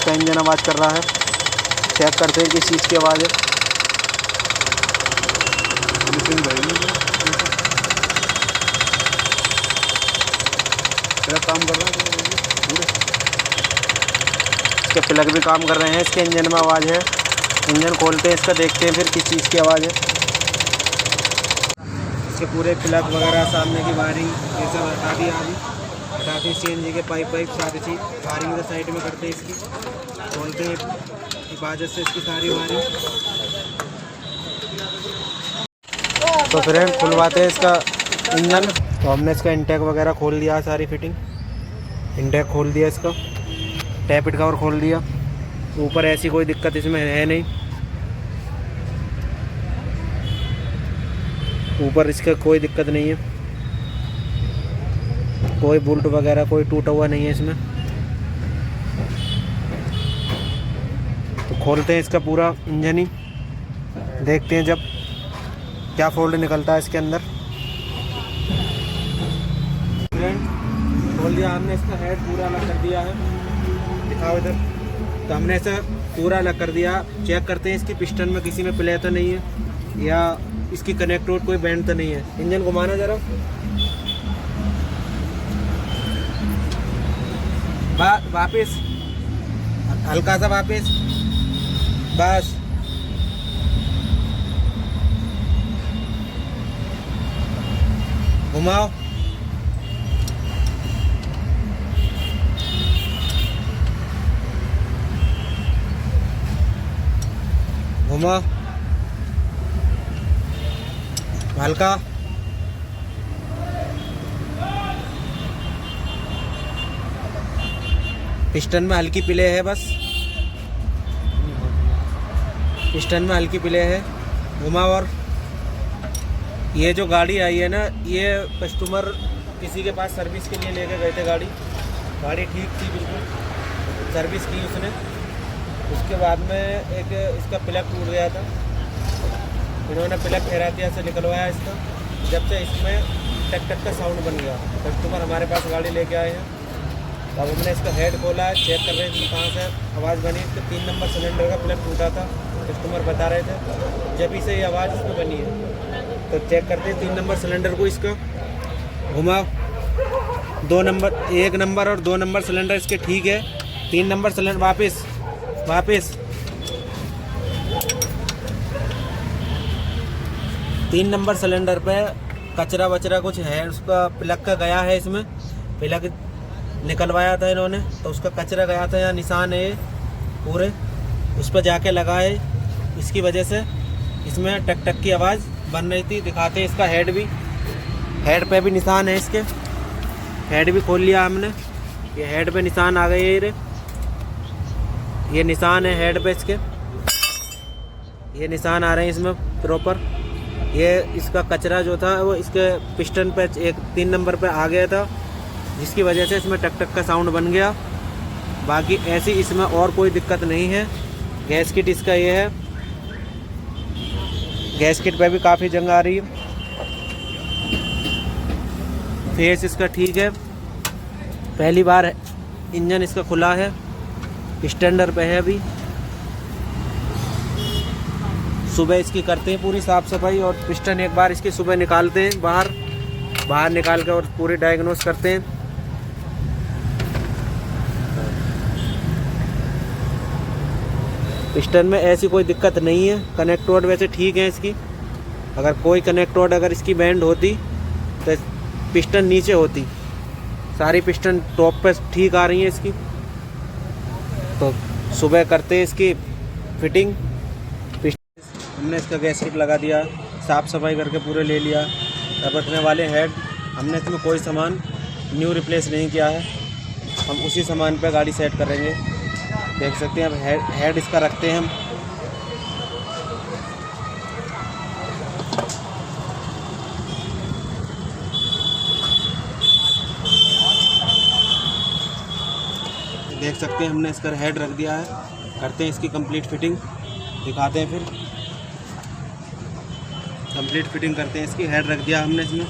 इसका इंजन आवाज़ कर रहा है। चेक करते हैं किस चीज़ की आवाज़ है। काम कर रहा है पूरे। इसके प्लग भी काम कर रहे हैं। इसके इंजन में आवाज़ है। इंजन खोलते हैं इसका, देखते हैं फिर किस चीज़ की आवाज़ है। इसके पूरे प्लग वगैरह सामने की वायरिंग ये सब हटा दिया अभी। हटाते हैं CNG के पाइप सारी चीज़ वायरिंग के साइड में करते हैं। इसकी खोलते हैं हिफाजत से इसकी सारी वायरिंग। तो फिर हम खुलवाते हैं इसका इंजन। तो हमने इसका इंटेक वगैरह खोल दिया, सारी फिटिंग इंटेक खोल दिया, इसका टैपिट कवर खोल दिया। ऊपर ऐसी कोई दिक्कत इसमें है नहीं। ऊपर इसका कोई दिक्कत नहीं है, कोई बोल्ट वगैरह कोई टूटा हुआ नहीं है इसमें। तो खोलते हैं इसका पूरा इंजन ही, देखते हैं जब क्या फोल्ड निकलता है इसके अंदर। खोल दिया हमने, इसका हेड पूरा अलग कर दिया है। दिखाओ इधर। तो हमने ऐसा पूरा अलग कर दिया। चेक करते हैं इसकी पिस्टन में किसी में प्ले तो नहीं है, या इसकी कनेक्ट रोड कोई बैंड तो नहीं है। इंजन घुमाना ज़रा, वापिस हल्का सा वापिस, बस। घुमाओ, घुमाओ हल्का। पिस्टन में हल्की प्ले है, बस पिस्टन में हल्की प्ले है। घुमाओ। और ये जो गाड़ी आई है ना, ये कस्टमर किसी के पास सर्विस के लिए लेके गए थे। गाड़ी ठीक थी बिल्कुल, सर्विस की उसने। उसके बाद में एक इसका प्लग टूट गया था। इन्होंने प्लग खैरातिया से निकलवाया इसका। जब से इसमें टक टक का साउंड बन गया। कस्टमर हमारे पास गाड़ी लेके आए हैं। अब हमने इसका हेड खोला है, चेक कर रहे थे कहाँ से आवाज़ बनी। इसके 3 नंबर सिलेंडर का प्लग टूटा था, कस्टमर बता रहे थे, जब से ये आवाज़ इसमें बनी है। तो चेक करते हैं 3 नंबर सिलेंडर को। इसका घुमाओ। 2 नंबर, 1 नंबर और 2 नंबर सिलेंडर इसके ठीक है। 3 नंबर सिलेंडर वापस 3 नंबर सिलेंडर पे कचरा वचरा कुछ है, उसका प्लग का गया है। इसमें प्लग निकलवाया था इन्होंने, तो उसका कचरा गया था। यहाँ निशान है पूरे, उस पर जाके लगाए। इसकी वजह से इसमें टक टक की आवाज़ बन रही थी। दिखाते हैं इसका हेड भी। हेड पे भी निशान है इसके। हेड भी खोल लिया हमने। ये हेड पे निशान आ गए। ये निशान है हेड पे इसके, ये निशान आ रहे हैं इसमें प्रॉपर। ये इसका कचरा जो था वो इसके पिस्टन पे 3 नंबर पे आ गया था, जिसकी वजह से इसमें टक टक का साउंड बन गया। बाकी ऐसी इसमें और कोई दिक्कत नहीं है। गैस किट इसका ये है, गैस किट पे भी काफ़ी जंग आ रही है। फेस इसका ठीक है। पहली बार इंजन इसका खुला है, स्टैंडर पे है अभी। सुबह इसकी करते हैं पूरी साफ़ सफाई, और पिस्टन एक बार इसकी सुबह निकालते हैं बाहर निकाल के, और पूरी डायग्नोस करते हैं। पिस्टन में ऐसी कोई दिक्कत नहीं है। कनेक्ट रोड वैसे ठीक है इसकी। अगर कोई कनेक्ट रोड अगर इसकी बैंड होती तो पिस्टन नीचे होती। सारी पिस्टन टॉप पे ठीक आ रही है इसकी। तो सुबह करते हैं इसकी फिटिंग। हमने इसका गैस किट लगा दिया, साफ़ सफाई करके पूरे ले लिया। अब रखने वाले हेड, हमने इसमें कोई सामान न्यू रिप्लेस नहीं किया है। हम उसी सामान पे गाड़ी सेट करेंगे। देख सकते हैं अब हेड इसका रखते हैं हम। देख सकते हैं हमने इसका हेड रख दिया है। करते हैं इसकी कंप्लीट फिटिंग, दिखाते हैं फिर। कंप्लीट फिटिंग करते हैं इसकी। हेड रख दिया हमने इसमें,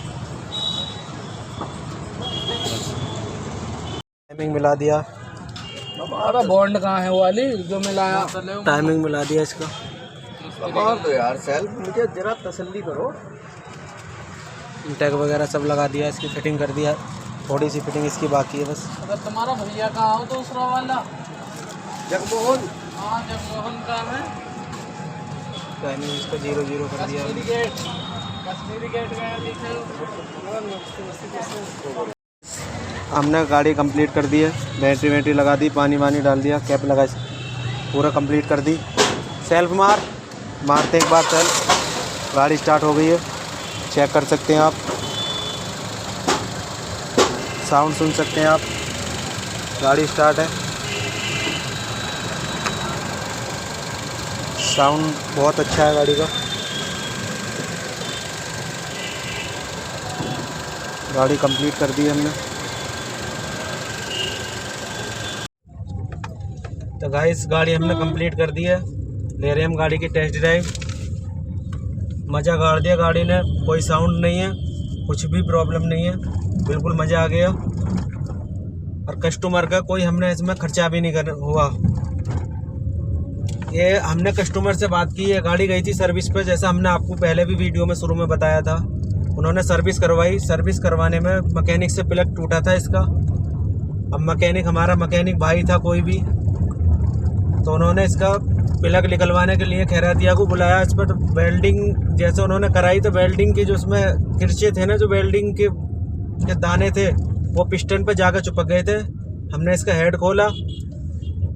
टाइमिंग मिला दिया। हमारा बॉन्ड कहाँ है वो वाली जो मिलाया? टाइमिंग मिला दिया इसका। मार दो यार सेल्फ, मुझे जरा तसल्ली करो। टैग वगैरह सब लगा दिया, इसकी फिटिंग कर दिया, थोड़ी सी फिटिंग इसकी बाकी है बस। अगर तुम्हारा भैया कहाँ हो दूसरा वाला? जगमोहन हाँ जगमोहन का है। टाइमिंग इसका 00 कर दिया। कश्मीरी गेट गया लिखे। हमने गाड़ी कंप्लीट कर दी है, बैटरी वैटरी लगा दी, पानी वानी डाल दिया, कैप लगा, पूरा कंप्लीट कर दी। सेल्फ मारते एक बार सेल्फ, गाड़ी स्टार्ट हो गई है, चेक कर सकते हैं आप, साउंड सुन सकते हैं आप, गाड़ी स्टार्ट है, साउंड बहुत अच्छा है गाड़ी का। गाड़ी कंप्लीट कर दी है हमने। तो गाइस गाड़ी हमने कंप्लीट कर दी है, ले रहे हैं हम गाड़ी की टेस्ट ड्राइव। मज़ा गाड़ दिया गाड़ी ने, कोई साउंड नहीं है, कुछ भी प्रॉब्लम नहीं है, बिल्कुल मज़ा आ गया। और कस्टमर का कोई हमने इसमें खर्चा भी नहीं कर हुआ। ये हमने कस्टमर से बात की है, गाड़ी गई थी सर्विस पे, जैसा हमने आपको पहले भी वीडियो में शुरू में बताया था। उन्होंने सर्विस करवाई, सर्विस करवाने में मैकेनिक से प्लग टूटा था इसका। अब मैकेनिक हमारा मैकेनिक भाई था कोई भी, तो उन्होंने इसका प्लग निकलवाने के लिए खैरातिया को बुलाया। इस पर तो वेल्डिंग जैसे उन्होंने कराई, तो वेल्डिंग के जो उसमें किरचे थे ना, जो वेल्डिंग के दाने थे, वो पिस्टन पे जाकर चिपक गए थे। हमने इसका हेड खोला,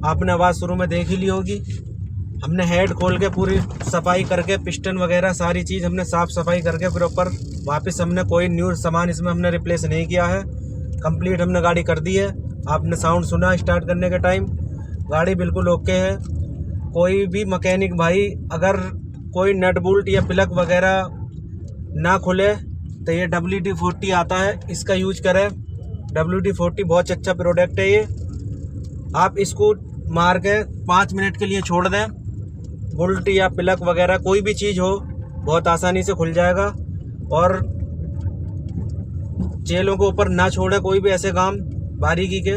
आपने आवाज़ शुरू में देख ही ली होगी। हमने हेड खोल के पूरी सफाई करके, पिस्टन वगैरह सारी चीज़ हमने साफ़ सफाई करके फिर ऊपर वापस हमने कोई न्यू सामान इसमें हमने रिप्लेस नहीं किया है। कंप्लीट हमने गाड़ी कर दी है। आपने साउंड सुना स्टार्ट करने के टाइम, गाड़ी बिल्कुल ओके है। कोई भी मैकेनिक भाई अगर कोई नट बोल्ट या प्लग वगैरह ना खुले तो ये WD-40 आता है, इसका यूज करें। WD-40 बहुत अच्छा प्रोडक्ट है ये। आप इसको मार के 5 मिनट के लिए छोड़ दें, बोल्ट या प्लग वगैरह कोई भी चीज़ हो बहुत आसानी से खुल जाएगा। और चेलों के ऊपर ना छोड़े कोई भी ऐसे काम बारीकी के।